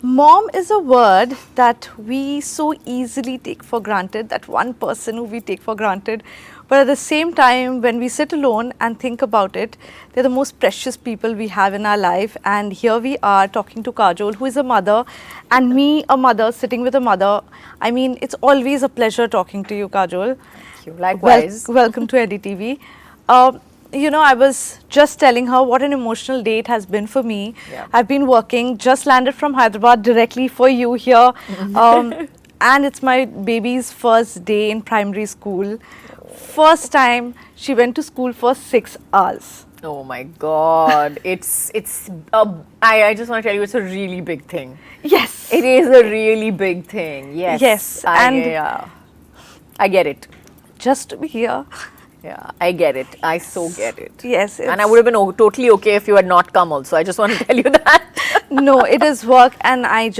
Mom is a word that we so easily take for granted, that one person who we take for granted. But at the same time, when we sit alone and think about it, they're the most precious people we have in our life. And here we are talking to Kajol, who is a mother, and me, a mother, sitting with a mother. I mean, it's always a pleasure talking to you, Kajol. Thank you. Likewise. Welcome to NDTV. I was just telling her what an emotional day it has been for me. Yeah. I've been working, just landed from Hyderabad directly for you here. And it's my baby's first day in primary school. First time she went to school for 6 hours. Oh my God! I just want to tell you, it's a really big thing. Yes. It is a really big thing. Yes. Yes. I get it. Just to be here. Yeah, I get it. I so get it. Yes. And I would have been totally okay if you had not come also. I just want to tell you that. No, it is work, and I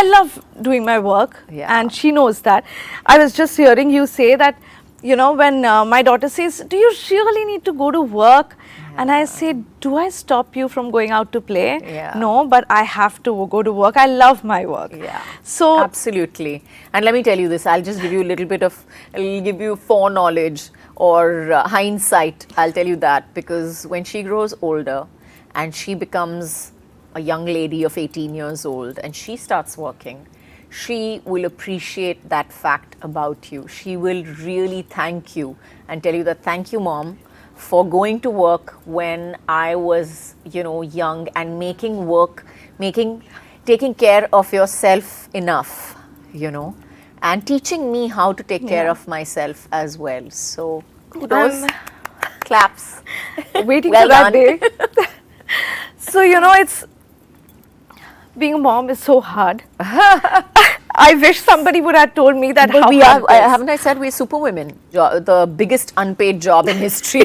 love doing my work. Yeah. And she knows that. I was just hearing you say that, when my daughter says, do you really need to go to work? Yeah. And I say, do I stop you from going out to play? Yeah. No, but I have to go to work. I love my work. Yeah. So absolutely. And let me tell you this, I'll just give you a little bit of, I'll give you foreknowledge or hindsight. I'll tell you that, because when she grows older and she becomes a young lady of 18 years old and she starts working, she will appreciate that fact about you. She will really thank you and tell you that, thank you, Mom, for going to work when I was, young, and taking care of yourself enough, and teaching me how to take care of myself as well. So kudos, claps. Waiting Well for that done. day. So, it's being a mom is so hard. I wish somebody would have told me that. But how we hard are, it is. haven't I said we're super women? The biggest unpaid job in history.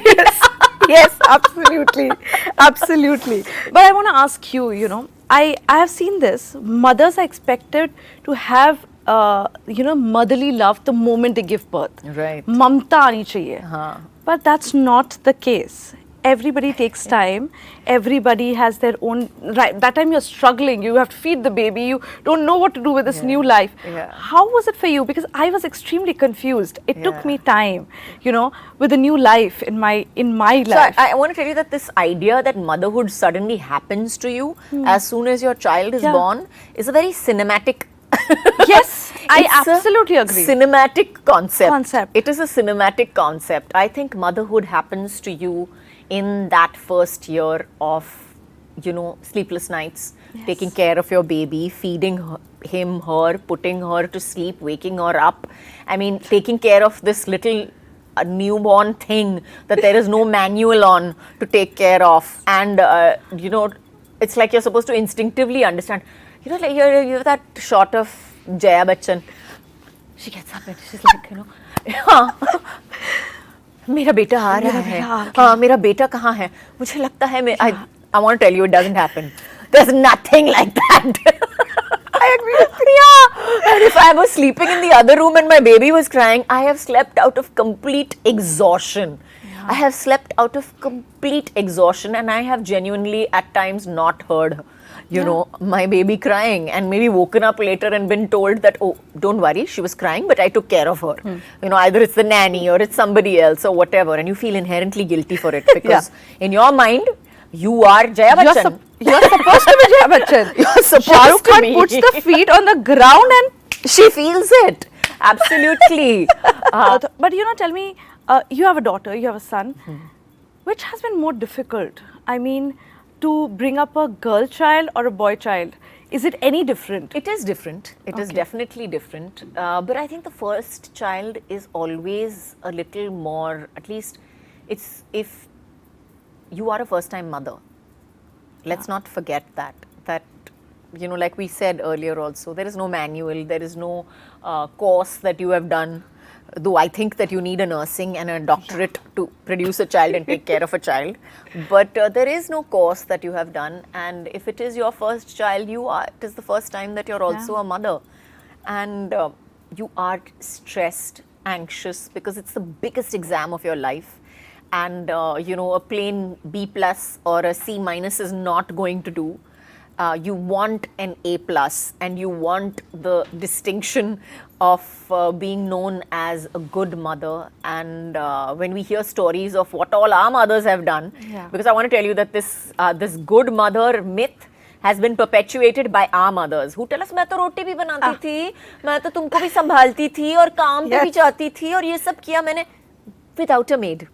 Yes, absolutely. Absolutely. But I want to ask you, I have seen this. Mothers are expected to have, motherly love the moment they give birth. Right. Mamta aani chahiye. But that's not the case. Everybody takes time. Everybody has their own right. That time you're struggling. You have to feed the baby. You don't know what to do with this new life. Yeah. How was it for you? Because I was extremely confused. It took Yeah. me time, with a new life in my life. So I want to tell you that this idea that motherhood suddenly happens to you as soon as your child is born is a very cinematic. Yes, I It's a absolutely agree. Cinematic concept. It is a cinematic concept. I think motherhood happens to you in that first year of, sleepless nights, taking care of your baby, feeding her, putting her to sleep, waking her up. I mean, taking care of this little newborn thing that there is no manual on to take care of. And, it's like you're supposed to instinctively understand. Like you have that shot of Jaya Bachchan. She gets up and she's like, मेरा बेटा आ रहा है, हाँ मेरा बेटा कहाँ है? मुझे लगता है I want to tell you, it doesn't happen. There's nothing like that. I agree with you. Yeah. And if I was sleeping in the other room and my baby was crying, I have slept out of complete exhaustion. Yeah. I have slept out of complete exhaustion, and I have genuinely at times not heard my baby crying, and maybe woken up later and been told that, oh, don't worry, she was crying, but I took care of her. Either it's the nanny or it's somebody else or whatever, and you feel inherently guilty for it because in your mind, you are Jaya Bachchan. You're supposed to be Jaya Bachchan. You're supposed Shahrukh to Khan be. puts the feet on the ground and she feels it. Absolutely. But tell me, you have a daughter, you have a son. Which has been more difficult? I mean, to bring up a girl child or a boy child? Is it any different? It is different. It is definitely different. But I think the first child is always a little more, at least it's if you are a first time mother. Let's not forget that, like we said earlier also, there is no manual, there is no course that you have done. Though I think that you need a nursing and a doctorate to produce a child and take care of a child. But there is no course that you have done. And if it is your first child, it is the first time that you're also a mother. And you are stressed, anxious, because it's the biggest exam of your life. And, a plain B plus or a C minus is not going to do. you want an A plus and you want the distinction of being known as a good mother. And when we hear stories of what all our mothers have done, because I want to tell you that this good mother myth has been perpetuated by our mothers who tell us मैं तो रोटी भी बनाती थी, मैं तो तुमको भी संभालती थी और काम पे भी जाती थी और ये सब किया मैंने without a maid.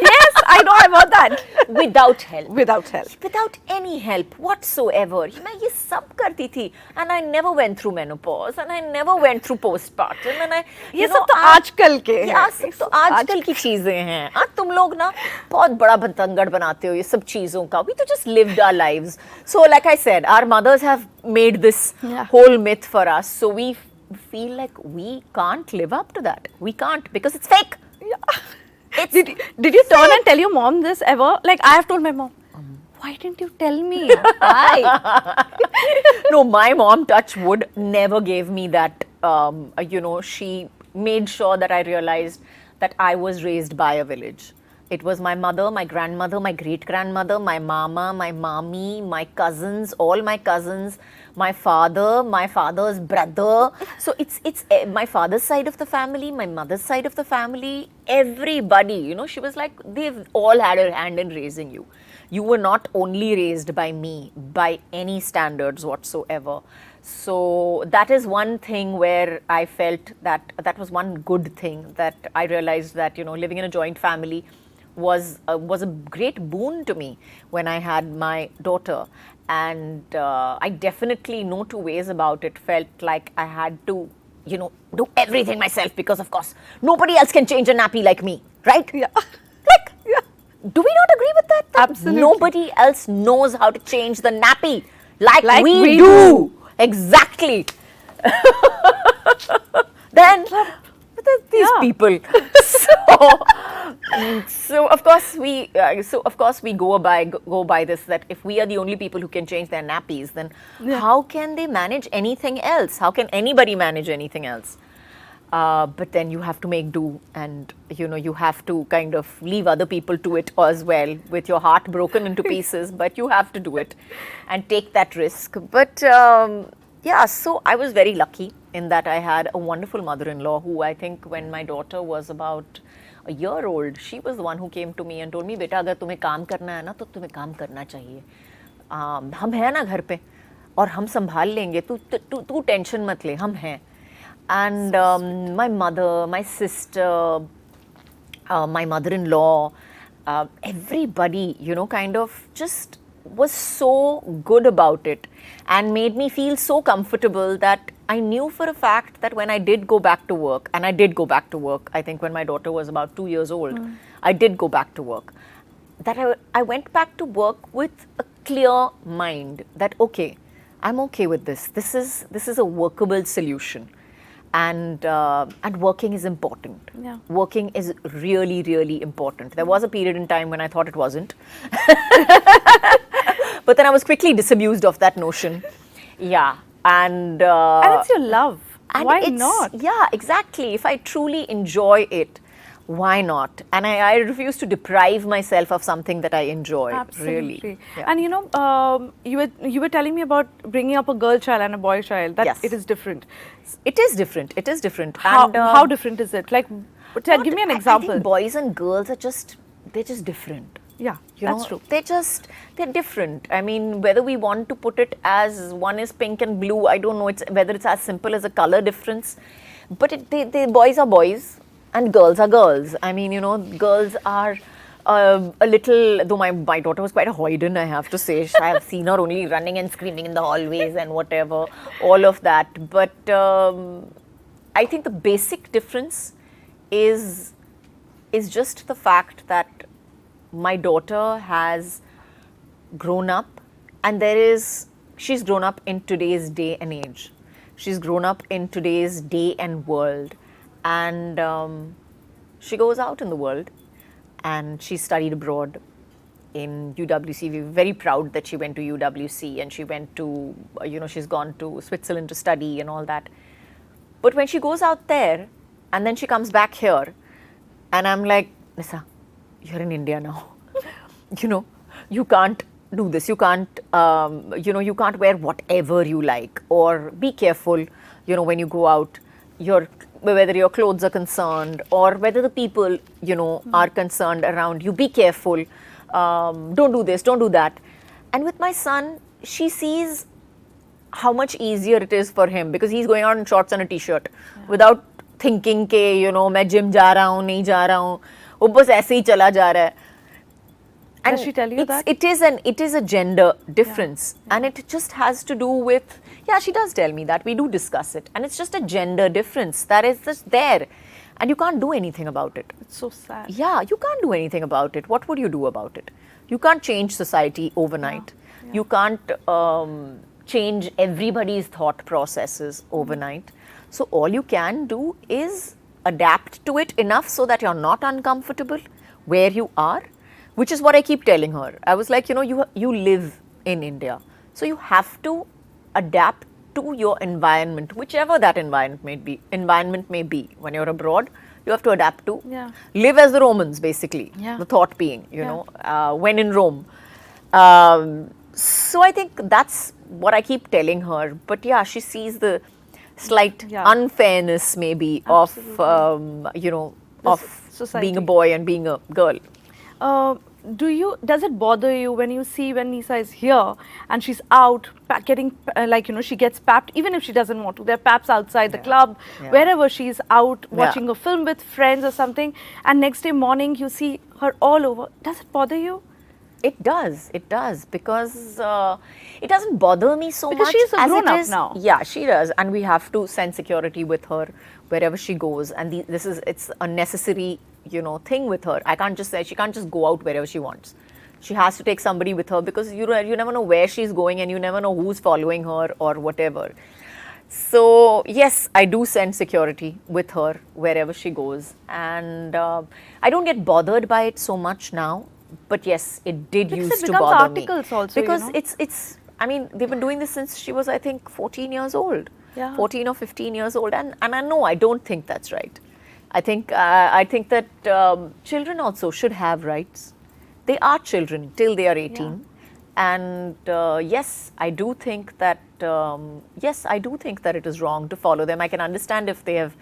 Yes, I know about that. Without help. Without help. Without any help whatsoever. मैं ये सब करती थी. And I never went through menopause. And I never went through postpartum. And ये सब तो आजकल के हैं. ये सब तो आजकल की चीजें हैं. तुम लोग ना बहुत बड़ा बतंगड़ बनाते हो ये सब चीजों का. We तो just lived our lives. So like I said, our mothers have made this whole myth for us. So we feel like we can't live up to that. We can't because it's fake. Yeah. Did you turn and tell your mom this ever? Like I have told my mom, why didn't you tell me? Why? No, my mom, touch wood, never gave me that. She made sure that I realized that I was raised by a village. It was my mother, my grandmother, my great-grandmother, my mama, my mommy, my cousins, all my cousins, my father, my father's brother. So it's my father's side of the family, my mother's side of the family, everybody, she was like, they've all had a hand in raising you. You were not only raised by me, by any standards whatsoever. So that is one thing where I felt that was one good thing that I realized that, living in a joint family was a great boon to me when I had my daughter. And I definitely, no two ways about it, felt like I had to, do everything myself because, of course, nobody else can change a nappy like me, right? Yeah. Like, do we not agree with that? Absolutely. Nobody else knows how to change the nappy like we do. Exactly. Then, these people. So of course we go by this, that if we are the only people who can change their nappies, then how can they manage anything else? How can anybody manage anything else? But then you have to make do, and you have to kind of leave other people to it as well, with your heart broken into pieces, but you have to do it and take that risk. But so I was very lucky in that I had a wonderful mother-in-law who, I think when my daughter was about a year old, she was the one who came to me and told me, बेटा अगर तुम्हें काम करना है ना तो तुम्हें काम करना चाहिए. हम हैं ना घर पे और हम संभाल लेंगे, तू टेंशन मत ले, हम हैं. And my mother, my sister, my mother-in-law, everybody, kind of just was so good about it and made me feel so comfortable that I knew for a fact that when I did go back to work, and I did go back to work, I think when my daughter was about 2 years old, I did go back to work, that I went back to work with a clear mind that, okay, I'm okay with this. This is a workable solution. And working is important. Yeah. Working is really, really important. There was a period in time when I thought it wasn't. But then I was quickly disabused of that notion. Yeah. And it's your love. And why not? Yeah, exactly. If I truly enjoy it, why not? And I refuse to deprive myself of something that I enjoy. Absolutely. Really. Yeah. And you were telling me about bringing up a girl child and a boy child. That it is different. It is different. It is different. How different is it? Like, give me an example. I think boys and girls are they're just different. Yeah, that's true. They're different. I mean, whether we want to put it as one is pink and blue, I don't know. Whether it's as simple as a color difference, but the boys are boys and girls are girls. I mean, girls are a little. Though my daughter was quite a hoyden, I have to say. I have seen her only running and screaming in the hallways and whatever, all of that. But I think the basic difference is just the fact that my daughter has grown up, and she's grown up in today's day and age. She's grown up in today's day and world, and she goes out in the world, and she studied abroad in UWC. We're very proud that she went to UWC, and she went to, she's gone to Switzerland to study and all that. But when she goes out there, and then she comes back here, and I'm like, Nysa, you're in India now. You can't do this. You can't, you can't wear whatever you like, or be careful, when you go out, whether your clothes are concerned or whether the people, are concerned around you. Be careful. Don't do this, don't do that. And with my son, she sees how much easier it is for him because he's going out in shorts and a t-shirt without thinking ke, मैं gym जा रहा हूँ, नहीं जा रहा हूँ, वो बस ऐसे ही चला जा रहा है. And does she tell you that? It is a gender difference, and it just has to do with, she does tell me that. We do discuss it, and it's just a gender difference that is just there, and you can't do anything about it. It's so sad. Yeah, you can't do anything about it. What would you do about it? You can't change society overnight. You can't change everybody's thought processes overnight. So all you can do is adapt to it enough so that you're not uncomfortable where you are, which is what I keep telling her. I was like, you live in India, so you have to adapt to your environment, whichever that environment may be. When you're abroad, you have to adapt to live as the Romans, basically. The thought being, when in Rome. So I think that's what I keep telling her. But she sees the slight unfairness, maybe, of being a boy and being a girl. Does it bother you when Nysa is here and she's out getting, she gets papped, even if she doesn't want to? There are paps outside the club, wherever she's out watching a film with friends or something, and next day morning you see her all over. Does it bother you? It does, because it doesn't bother me so much. Because she's a grown-up now. Yeah, she does, and we have to send security with her wherever she goes, and it's a necessary thing with her. I can't just say, she can't just go out wherever she wants. She has to take somebody with her because you never know where she's going and you never know who's following her or whatever. So yes, I do send security with her wherever she goes, and I don't get bothered by it so much now. But yes, it did used to bother me. Also, because it's I mean, they've been doing this since she was, I think, 14 years old. 14 or 15 years old, and I know, I don't think that's right. I think that children also should have rights. They are children till they are 18, and yes, I do think that it is wrong to follow them. I can understand if they have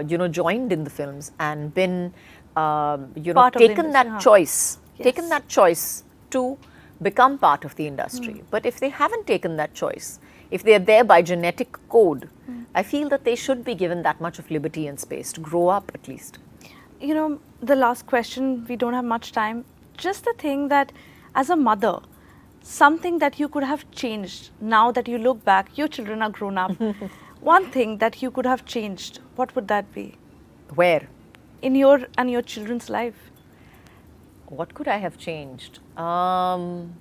joined in the films and been taken that choice to become part of the industry. But if they haven't taken that choice, if they are there by genetic code, I feel that they should be given that much of liberty and space to grow up, at least. The last question, we don't have much time. Just the thing that, as a mother, something that you could have changed now that you look back, your children are grown up. One thing that you could have changed, what would that be? Where? In your and your children's life. What could I have changed? Nothing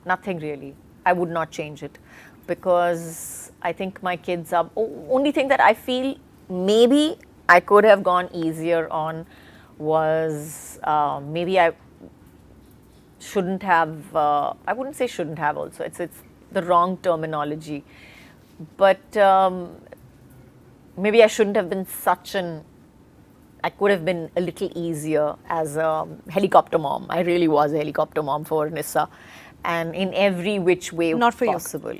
really. I would not change it, because I think my kids are, only thing that I feel maybe I could have gone easier on was maybe I shouldn't have, I wouldn't say shouldn't have also, it's the wrong terminology, but maybe I shouldn't have been I could have been a little easier as a helicopter mom. I really was a helicopter mom for Nysa, and in every which way not for possible.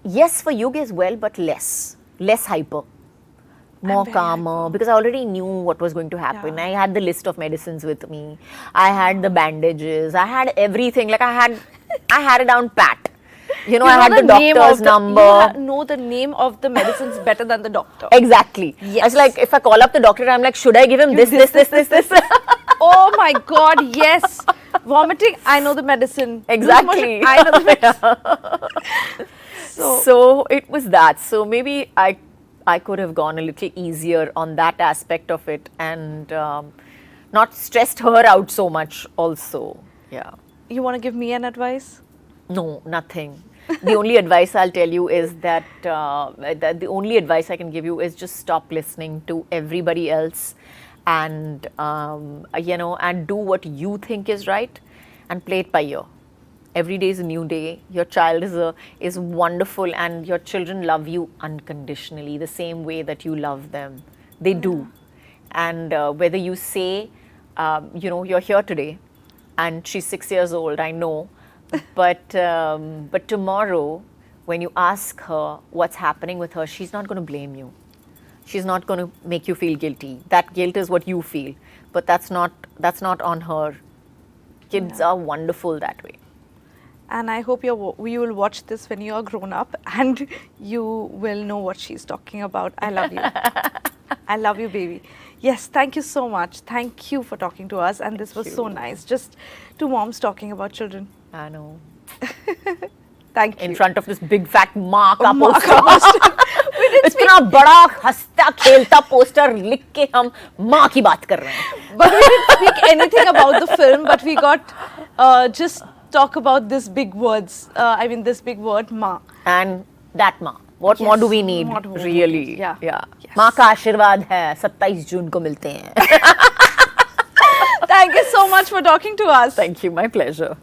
Yes, for Yug as well, but less hyper, more calmer, because I already knew what was going to happen. I had the list of medicines with me. I had the bandages. I had everything. Like I had it down pat. I had the doctor's number. You know the name of the medicines better than the doctor. Exactly. Yes. I was like, if I call up the doctor, I'm like, should I give him this? Oh my God, yes. Vomiting, I know the medicine. Exactly. I know the medicine. So it was that. So maybe I could have gone a little easier on that aspect of it, and not stressed her out so much also. Yeah. You want to give me an advice? No, nothing. The only advice I'll tell you is that the only advice I can give you is just stop listening to everybody else, and and do what you think is right, and play it by ear. Every day is a new day. Your child is wonderful, and your children love you unconditionally, the same way that you love them. They do. And whether you say, you're here today, and she's 6 years old, I know, But tomorrow, when you ask her what's happening with her, she's not going to blame you. She's not going to make you feel guilty. That guilt is what you feel, but that's not on her. Kids are wonderful that way. And I hope you will watch this when you are grown up and you will know what she's talking about. I love you. I love you, baby. Yes, thank you so much. Thank you for talking to us. And this was so nice. Just two moms talking about children. I know. Thank you. In front of this big fat माँ का माँ poster. का poster. इतना बड़ा हंसता खेलता poster लिख के हम माँ की बात कर रहे हैं. But we didn't speak anything about the film, but we got just talk about this big words. I mean, this big word, ma. And that माँ. What more do we need? What more Really? Yeah. Yeah. Yes. माँ का आशीर्वाद है. 27 जून को मिलते हैं. Thank you so much for talking to us. Thank you. My pleasure.